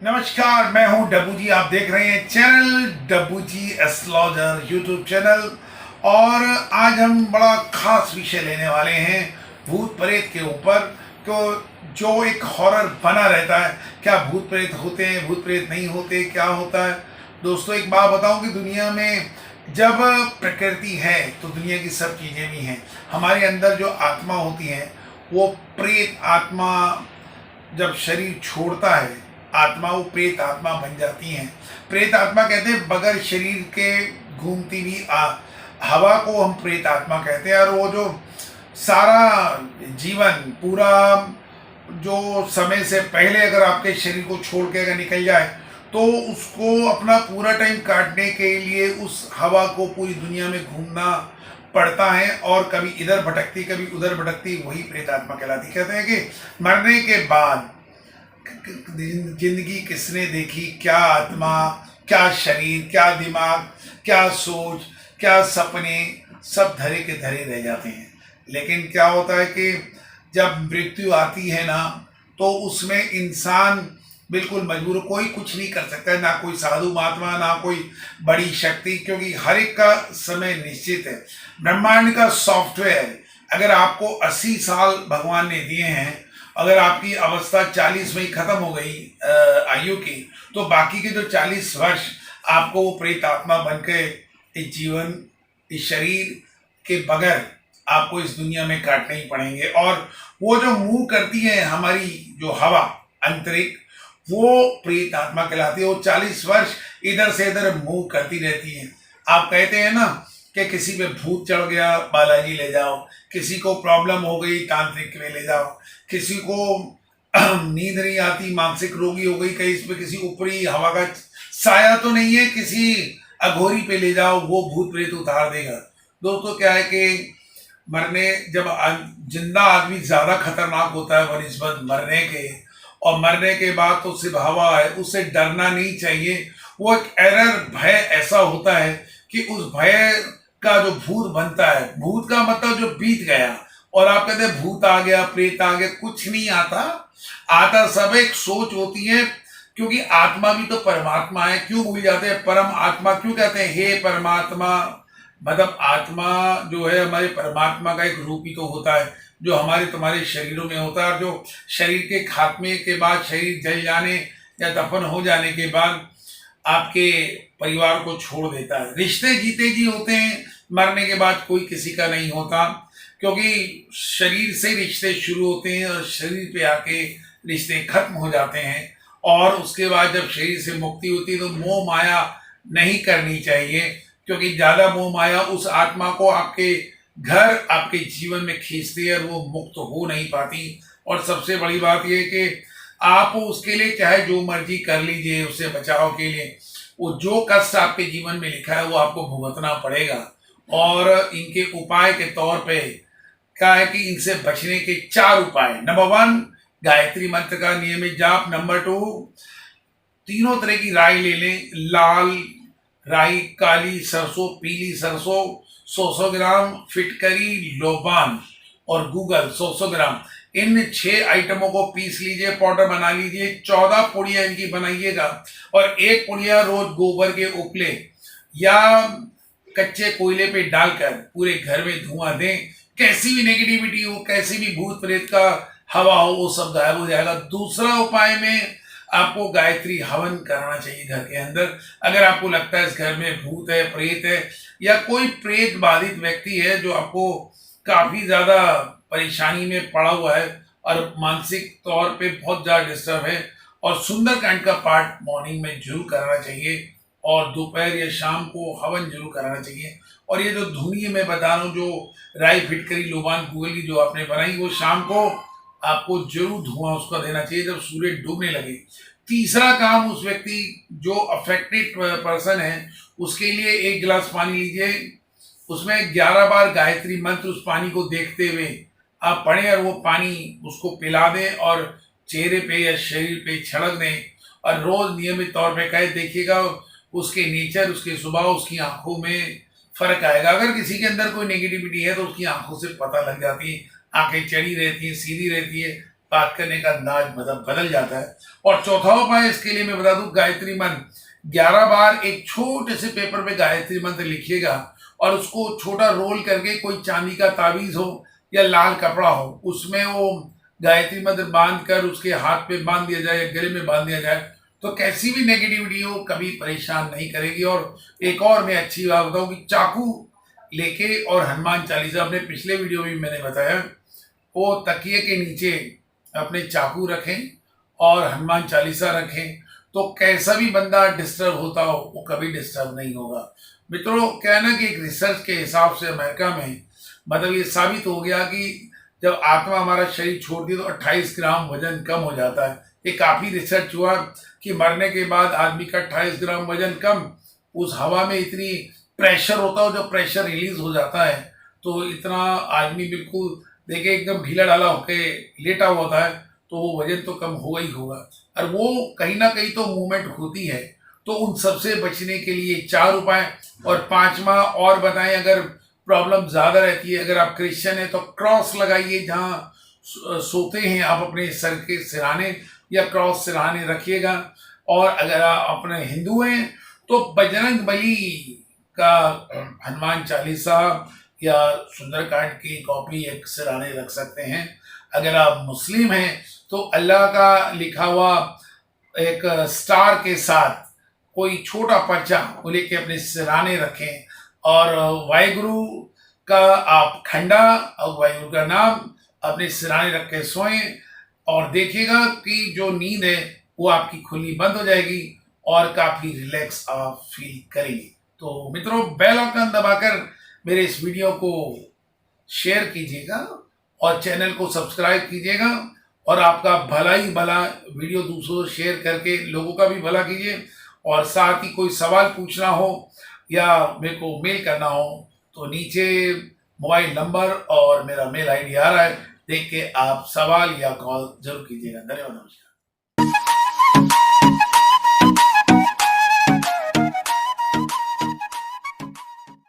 नमस्कार, मैं हूं डब्बू जी। आप देख रहे हैं चैनल डब्बू जी एस्ट्रोलॉजर यूट्यूब चैनल। और आज हम बड़ा खास विषय लेने वाले हैं भूत प्रेत के ऊपर। तो जो एक हॉरर बना रहता है, क्या भूत प्रेत होते हैं, भूत प्रेत नहीं होते, क्या होता है। दोस्तों, एक बात बताऊं कि दुनिया में जब प्रकृति है तो दुनिया की सब चीज़ें भी हैं। हमारे अंदर जो आत्मा होती है वो प्रेत आत्मा जब शरीर छोड़ता है, आत्मा वो प्रेत आत्मा बन जाती हैं। प्रेत आत्मा कहते हैं बगैर शरीर के घूमती भी हवा को हम प्रेत आत्मा कहते हैं। और वो जो सारा जीवन पूरा जो समय से पहले अगर आपके शरीर को छोड़ के अगर निकल जाए तो उसको अपना पूरा टाइम काटने के लिए उस हवा को पूरी दुनिया में घूमना पड़ता है, और कभी इधर भटकती कभी उधर भटकती, वही प्रेत आत्मा कहलाती। कहते हैं कि मरने के बाद जिंदगी किसने देखी, क्या आत्मा, क्या शरीर, क्या दिमाग, क्या सोच, क्या सपने, सब धरे के धरे रह जाते हैं। लेकिन क्या होता है कि जब मृत्यु आती है ना, तो उसमें इंसान बिल्कुल मजबूर, कोई कुछ नहीं कर सकता है, ना कोई साधु महात्मा, ना कोई बड़ी शक्ति, क्योंकि हर एक का समय निश्चित है। ब्रह्मांड का सॉफ्टवेयर, अगर आपको 80 साल भगवान ने दिए हैं, अगर आपकी अवस्था 40 में ही खत्म हो गई आयु की, तो बाकी के जो 40 वर्ष आपको वो प्रेत आत्मा बन के इस जीवन, इस शरीर के बगैर आपको इस दुनिया में काटने ही पड़ेंगे। और वो जो मूव करती है हमारी जो हवा अंतरिक्ष, वो प्रेत आत्मा कहलाती है। वो 40 वर्ष इधर से इधर मूव करती रहती है। आप कहते हैं ना कि किसी पे भूत चढ़ गया, बालाजी ले जाओ, किसी को प्रॉब्लम हो गई, तांत्रिक में ले जाओ, किसी को नींद नहीं आती, मानसिक रोगी हो गई, कहीं इस पे किसी ऊपरी हवा का साया तो नहीं है, किसी अघोरी पे ले जाओ, वो भूत प्रेत उतार देगा। दोस्तों, क्या है कि मरने जब जिंदा आदमी ज्यादा खतरनाक होता है बनिस्बत मरने के, और मरने के बाद तो सिर्फ हवा है, उससे डरना नहीं चाहिए। वो एक एरर भय ऐसा होता है कि उस भय का जो भूत बनता है, भूत का मतलब जो बीत गया, और आप कहते हैं भूत आ गया, प्रेत आ गया, कुछ नहीं आता। आता सब एक सोच होती है, क्योंकि आत्मा भी तो परमात्मा है। क्यों भूल जाते हैं परम आत्मा, क्यों कहते हैं हे परमात्मा, मतलब आत्मा जो है हमारे परमात्मा का एक रूप ही तो होता है, जो हमारे तुम्हारे शरीरों में होता है। और जो शरीर के खात्मे के बाद, शरीर जल जाने या दफन हो जाने के बाद आपके परिवार को छोड़ देता है। रिश्ते जीते जी होते हैं, मरने के बाद कोई किसी का नहीं होता, क्योंकि शरीर से रिश्ते शुरू होते हैं और शरीर पे आके रिश्ते खत्म हो जाते हैं। और उसके बाद जब शरीर से मुक्ति होती है तो मोह माया नहीं करनी चाहिए, क्योंकि ज्यादा मोह माया उस आत्मा को आपके घर, आपके जीवन में खींचती है और वो मुक्त हो नहीं पाती। और सबसे बड़ी बात यह कि आप उसके लिए चाहे जो मर्जी कर लीजिए, उससे बचाव के लिए वो जो कष्ट आपके जीवन में लिखा है वो आपको भुगतना पड़ेगा। और इनके उपाय के तौर पे क्या है कि इनसे बचने के 4 उपाय। नंबर 1, गायत्री मंत्र का नियमित जाप। नंबर 2, तीनों तरह की राई ले लें, लाल राई, काली सरसों, पीली सरसों 100 ग्राम, फिटकरी, लोबान और गूगल 100 ग्राम। इन 6 आइटमों को पीस लीजिए, पाउडर बना लीजिए। 14 पुड़िया इनकी बनाइएगा, और 1 पुड़िया रोज गोबर के उपले या कच्चे कोयले पे डालकर पूरे घर में धुआं दें। कैसी भी नेगेटिविटी हो, कैसी भी भूत प्रेत का हवा हो, वो सब गायब हो जाएगा। दूसरा उपाय में आपको गायत्री हवन करना चाहिए घर के अंदर। अगर आपको लगता है इस घर में भूत है, प्रेत है, या कोई प्रेत बाधित व्यक्ति है जो आपको काफी ज्यादा परेशानी में पड़ा हुआ है और मानसिक तौर पे बहुत ज्यादा डिस्टर्ब है, और सुंदरकांड का पाठ मॉर्निंग में जरूर करना चाहिए, और दोपहर या शाम को हवन जरूर कराना चाहिए। और ये जो धुनी मैं बता रहा हूँ, जो राई, फिटकरी, लोबान, गूगल की जो आपने बनाई, वो शाम को आपको जरूर धुआं उसका देना चाहिए जब सूर्य डूबने लगे। तीसरा काम, उस व्यक्ति जो अफेक्टेड पर्सन है उसके लिए 1 गिलास पानी लीजिए, उसमें 11 बार गायत्री मंत्र उस पानी को देखते हुए आप पढ़ें, और वो पानी उसको पिला दें और चेहरे पे या शरीर पे छिड़क दें, और रोज नियमित तौर पे कहे। देखिएगा उसके नेचर, उसके स्वभाव, उसकी आंखों में फर्क आएगा। अगर किसी के अंदर कोई नेगेटिविटी है तो उसकी आंखों से पता लग जाती है, आंखें चढ़ी रहती हैं, सीधी रहती है, बात करने का अंदाज बदल जाता है। और चौथा उपाय इसके लिए मैं बता दूं, गायत्री मंत्र 11 बार एक छोटे से पेपर पे गायत्री मंत्र लिखिएगा और उसको छोटा रोल करके कोई चांदी का ताबीज हो या लाल कपड़ा हो उसमें वो गायत्री मंत्र बांध कर उसके हाथ पे बांध दिया जाए या गले में बांध दिया जाए तो कैसी भी नेगेटिविटी हो कभी परेशान नहीं करेगी। और एक और मैं अच्छी बात बताऊं कि चाकू लेके और हनुमान चालीसा, अपने पिछले वीडियो में मैंने बताया, वो तकिए के नीचे अपने चाकू रखें और हनुमान चालीसा रखें तो कैसा भी बंदा डिस्टर्ब होता हो वो कभी डिस्टर्ब नहीं होगा। मित्रों, क्या है ना कि एक रिसर्च के हिसाब से अमेरिका में मतलब ये साबित हो गया कि जब आत्मा हमारा शरीर छोड़ती है तो 28 ग्राम वजन कम हो जाता है। ये काफी रिसर्च हुआ कि मरने के बाद आदमी का 28 ग्राम वजन कम, उस हवा में इतनी प्रेशर होता है, जब प्रेशर रिलीज हो जाता है तो इतना आदमी बिल्कुल देखिए एकदम ढीला ढाला होके लेटा हुआ होता है तो वो वजन तो कम होगा ही होगा। और वो कहीं ना कहीं तो मूवमेंट होती है। तो उन सबसे बचने के लिए 4 उपाय। और 5वां और बताएं, अगर प्रॉब्लम ज्यादा रहती है, अगर आप क्रिश्चियन हैं तो क्रॉस लगाइए जहाँ सोते हैं आप अपने सर के सिरहाने या क्रॉस सिरहाने रखिएगा। और अगर आप अपने हिंदू हैं तो बजरंग बली का हनुमान चालीसा या सुंदरकांड की कॉपी एक सिरहाने रख सकते हैं। अगर आप मुस्लिम हैं तो अल्लाह का लिखा हुआ एक स्टार के साथ कोई छोटा पर्चा वो लेके अपने सिरहाने रखें। और वाहिगुरु का आप खंडा और वाहिगुरु का नाम अपने सिरहाने रख के सोएं और देखिएगा कि जो नींद है वो आपकी खुलनी बंद हो जाएगी और काफी रिलैक्स आप फील करेंगे। तो मित्रों, बेल आइकन दबाकर मेरे इस वीडियो को शेयर कीजिएगा और चैनल को सब्सक्राइब कीजिएगा और आपका भला ही भला वीडियो दूसरों शेयर करके लोगों का भी भला कीजिए। और साथ ही कोई सवाल पूछना हो या मेरे को मेल करना हो तो नीचे मोबाइल नंबर और मेरा मेल आईडी आ रहा है, देख के आप सवाल या कॉल जरूर कीजिएगा। धन्यवाद, नमस्कार।